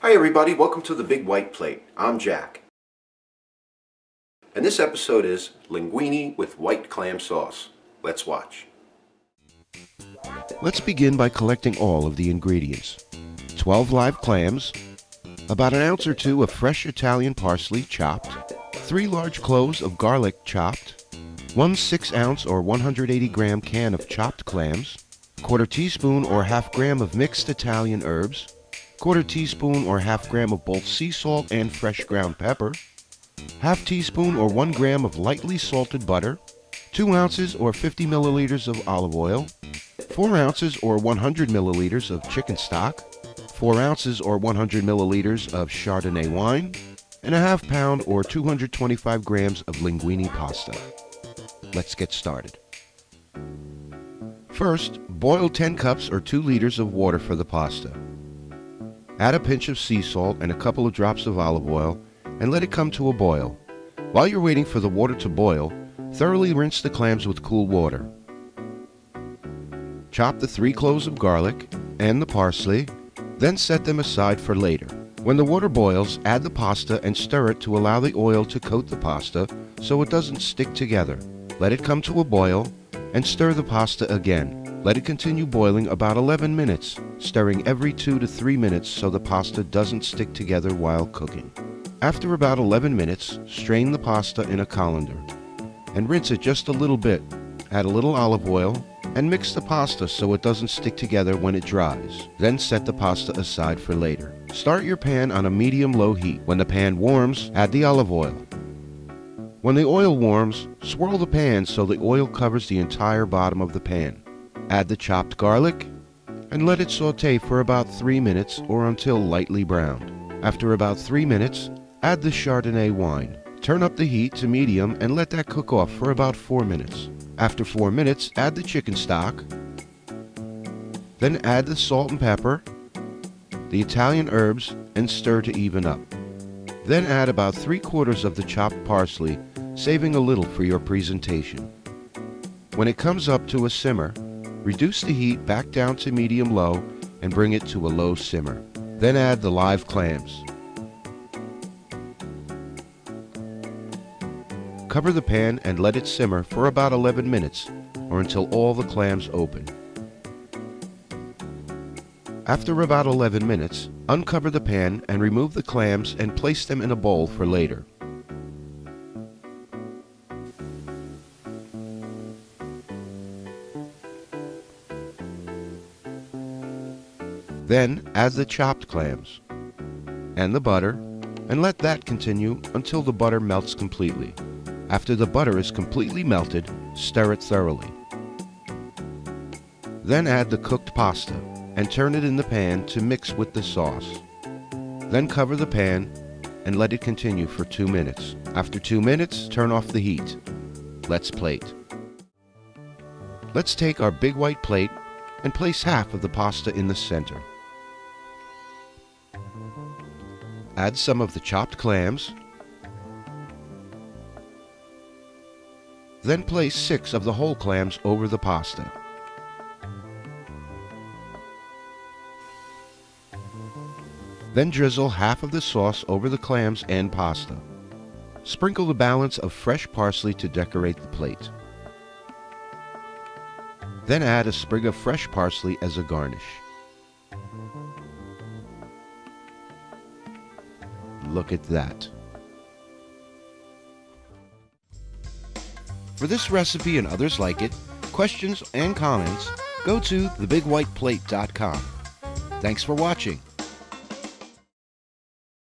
Hi everybody, welcome to the Big White Plate. I'm Jack. And this episode is linguine with white clam sauce. Let's watch. Let's begin by collecting all of the ingredients. 12 live clams, about an ounce or two of fresh Italian parsley chopped, 3 large cloves of garlic chopped, 1 6-ounce or 180-gram can of chopped clams, 1/4 teaspoon or 1/2 gram of mixed Italian herbs, 1/4 teaspoon or 1/2 gram of both sea salt and fresh ground pepper, 1/2 teaspoon or 1 gram of lightly salted butter, 2 ounces or 50 milliliters of olive oil, 4 ounces or 100 milliliters of chicken stock, 4 ounces or 100 milliliters of Chardonnay wine, and a 1/2 pound or 225 grams of linguine pasta. Let's get started. First, boil 10 cups or 2 liters of water for the pasta. Add a pinch of sea salt and a couple of drops of olive oil and let it come to a boil. While you're waiting for the water to boil, thoroughly rinse the clams with cool water. Chop the 3 cloves of garlic and the parsley, then set them aside for later. When the water boils, add the pasta and stir it to allow the oil to coat the pasta so it doesn't stick together. Let it come to a boil and stir the pasta again. Let it continue boiling about 11 minutes, stirring every 2 to 3 minutes so the pasta doesn't stick together while cooking. After about 11 minutes, strain the pasta in a colander and rinse it just a little bit. Add a little olive oil and mix the pasta so it doesn't stick together when it dries. Then set the pasta aside for later. Start your pan on a medium-low heat. When the pan warms, add the olive oil. When the oil warms, swirl the pan so the oil covers the entire bottom of the pan. Add the chopped garlic and let it saute for about 3 minutes or until lightly browned. After about 3 minutes, add the Chardonnay wine. Turn up the heat to medium and let that cook off for about 4 minutes. After 4 minutes, add the chicken stock. Then add the salt and pepper, the Italian herbs, and stir to even up. Then add about 3/4 of the chopped parsley, saving a little for your presentation. When it comes up to a simmer, reduce the heat back down to medium-low and bring it to a low simmer. Then add the live clams. Cover the pan and let it simmer for about 11 minutes or until all the clams open. After about 11 minutes, uncover the pan and remove the clams and place them in a bowl for later. Then add the chopped clams and the butter and let that continue until the butter melts completely. After the butter is completely melted, stir it thoroughly. Then add the cooked pasta and turn it in the pan to mix with the sauce. Then cover the pan and let it continue for 2 minutes. After 2 minutes, turn off the heat. Let's plate. Let's take our big white plate and place half of the pasta in the center. Add some of the chopped clams. Then place 6 of the whole clams over the pasta. Then drizzle half of the sauce over the clams and pasta. Sprinkle the balance of fresh parsley to decorate the plate. Then add a sprig of fresh parsley as a garnish. Look at that. For this recipe and others like it, questions and comments, go to thebigwhiteplate.com. Thanks for watching.